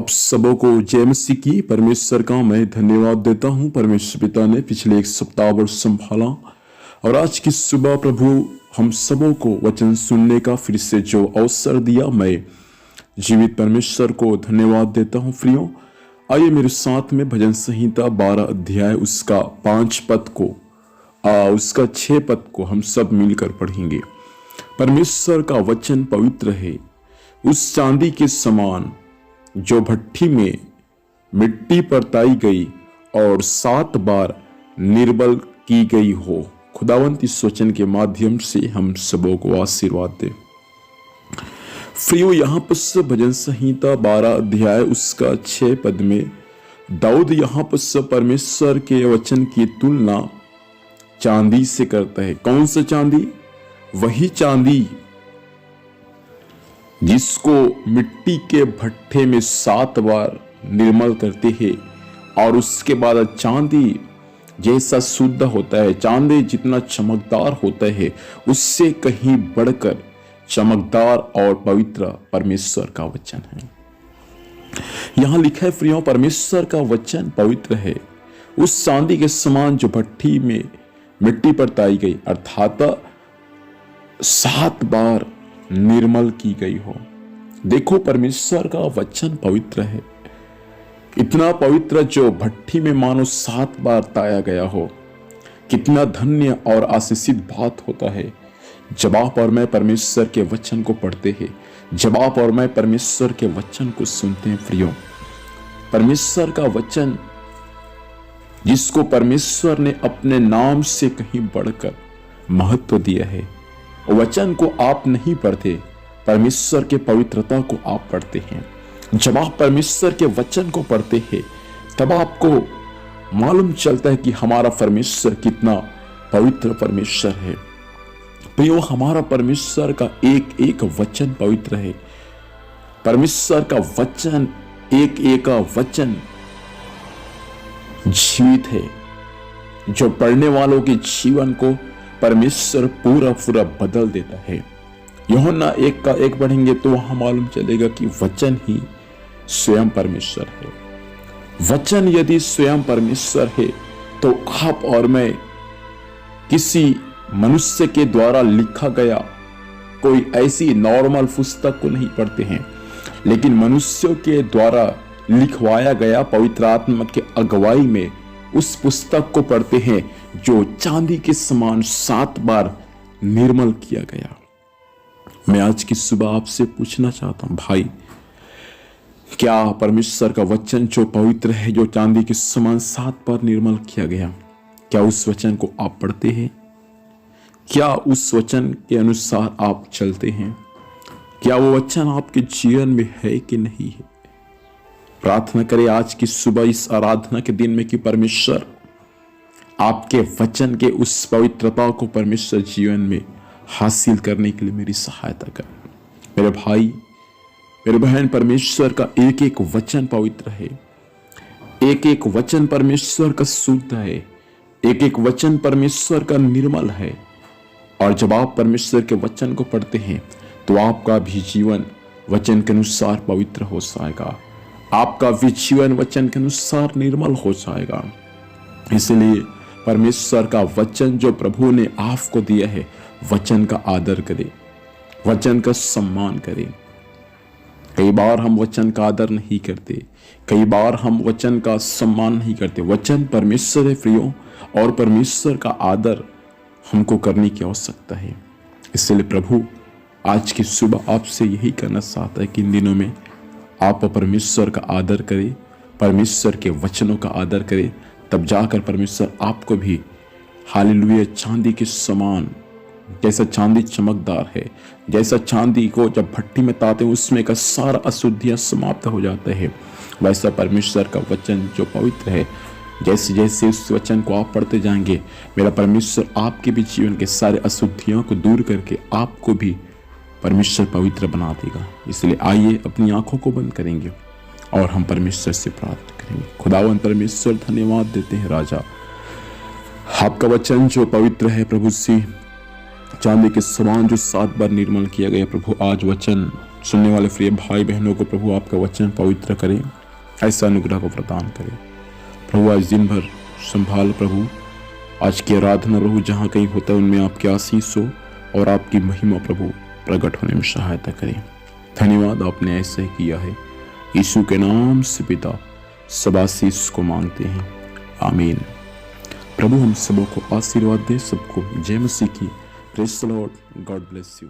आप सबों को जय मसीह की। परमेश्वर का मैं धन्यवाद देता हूं। परमेश्वर पिता ने पिछले एक सप्ताह भर संभाला और आज की सुबह प्रभु हम सबों को वचन सुनने का फिर से जो अवसर दिया, मैं जीवित परमेश्वर को धन्यवाद देता हूं। प्रियो, आइए मेरे साथ में भजन संहिता 12 अध्याय उसका 5 पद को उसका 6 पद को हम सब मिलकर पढ़ेंगे। परमेश्वर का वचन पवित्र है, उस चांदी के समान जो भट्ठी में मिट्टी पर ताई गई और 7 बार निर्बल की गई हो। खुदावंत इस वचन के माध्यम से हम सबों को आशीर्वाद दे। प्रियो, यहाँ पर भजन संहिता 12 अध्याय उसका 6 पद में दाऊद यहाँ पर परमेश्वर के वचन की तुलना चांदी से करता है। कौन सा चांदी? वही चांदी जिसको मिट्टी के भट्ठे में 7 बार निर्मल करते हैं और उसके बाद चांदी जैसा शुद्ध होता है, चांदी जितना चमकदार होता है, उससे कहीं बढ़कर चमकदार और पवित्र परमेश्वर का वचन है। यहां लिखा है प्रियो, परमेश्वर का वचन पवित्र है, उस चांदी के समान जो भट्ठी में मिट्टी पर ताई गई, अर्थात 7 बार निर्मल की गई हो। देखो, परमेश्वर का वचन पवित्र है, इतना पवित्र जो भट्ठी में मानो 7 बार ताया गया हो। कितना धन्य और आशीषित बात होता है जब आप और मैं परमेश्वर के वचन को पढ़ते हैं, जब आप और मैं परमेश्वर के वचन को सुनते हैं। प्रियो, परमेश्वर का वचन जिसको परमेश्वर ने अपने नाम से कहीं बढ़कर महत्व दिया है, वचन को आप नहीं पढ़ते, परमेश्वर के पवित्रता को आप पढ़ते हैं। जब आप परमेश्वर के वचन को पढ़ते हैं तब आपको मालूम चलता है कि हमारा परमेश्वर कितना पवित्र परमेश्वर है। प्रियो, हमारा परमेश्वर का एक एक वचन पवित्र है। परमेश्वर का वचन एक एक वचन जीवित है, जो पढ़ने वालों के जीवन को परमेश्वर पूरा पूरा बदल देता है। यूहन्ना 1 का 1 पढ़ेंगे तो वहां मालूम चलेगा कि वचन ही स्वयं परमेश्वर है। वचन यदि स्वयं परमेश्वर है तो आप और मैं किसी मनुष्य के द्वारा लिखा गया कोई ऐसी नॉर्मल पुस्तक को नहीं पढ़ते हैं, लेकिन मनुष्यों के द्वारा लिखवाया गया पवित्र आत्मा के अगुवाई में उस पुस्तक को पढ़ते हैं जो चांदी के समान 7 बार निर्मल किया गया। मैं आज की सुबह आपसे पूछना चाहता हूं, भाई, क्या परमेश्वर का वचन जो पवित्र है, जो चांदी के समान 7 बार निर्मल किया गया, क्या उस वचन को आप पढ़ते हैं? क्या उस वचन के अनुसार आप चलते हैं? क्या वो वचन आपके जीवन में है कि नहीं है? प्रार्थना करें आज की सुबह इस आराधना के दिन में कि परमेश्वर आपके वचन के उस पवित्रता को परमेश्वर जीवन में हासिल करने के लिए मेरी सहायता कर। मेरे भाई, मेरे बहन, परमेश्वर का एक एक वचन पवित्र है, एक एक वचन परमेश्वर का शुद्ध है, एक एक वचन परमेश्वर का निर्मल है। और जब आप परमेश्वर के वचन को पढ़ते हैं तो आपका भी जीवन वचन के अनुसार पवित्र हो जाएगा, आपका भी जीवन वचन के अनुसार निर्मल हो जाएगा। इसलिए परमेश्वर का वचन जो प्रभु ने आपको दिया है, वचन का आदर करें, वचन का सम्मान करें। कई बार हम वचन का आदर नहीं करते, कई बार हम वचन का सम्मान नहीं करते। वचन परमेश्वर है प्रियो, और परमेश्वर का आदर हमको करने की आवश्यकता है। इसलिए प्रभु आज की सुबह आपसे यही करना चाहता है कि इन दिनों में आप परमेश्वर का आदर करें, परमेश्वर के वचनों का आदर करें, तब जाकर परमेश्वर आपको भी हालेलुया चांदी के समान, जैसा चांदी चमकदार है, जैसा चांदी को जब भट्टी में ताते हैं उसमें का सारा अशुद्धियां समाप्त हो जाता है, वैसा परमेश्वर का वचन जो पवित्र है, जैसे जैसे उस वचन को आप पढ़ते जाएंगे, मेरा परमेश्वर आपके भी जीवन के सारे अशुद्धियों को दूर करके आपको भी परमेश्वर पवित्र बना देगा। इसलिए आइए अपनी आंखों को बंद करेंगे और हम परमेश्वर से प्रार्थना करेंगे। खुदावन परमेश्वर, धन्यवाद देते हैं राजा, आपका वचन जो पवित्र है प्रभु जी, चांदी के समान जो 7 बार निर्मल किया गया प्रभु, आज वचन सुनने वाले प्रिय भाई बहनों को प्रभु आपका वचन पवित्र करें, ऐसा अनुग्रह को प्रदान करें। प्रभु आज दिन भर संभाल प्रभु, आज की आराधना प्रभु जहाँ कहीं होता है उनमें आपकी आशीष हो और आपकी महिमा प्रभु प्रकट होने में सहायता करें। धन्यवाद, आपने ऐसे ही किया है। यीशु के नाम से पिता सब आशीष को मांगते हैं, आमीन। प्रभु हम सबों को आशीर्वाद दे, सबको जय मसीह की। Praise the Lord, God bless you.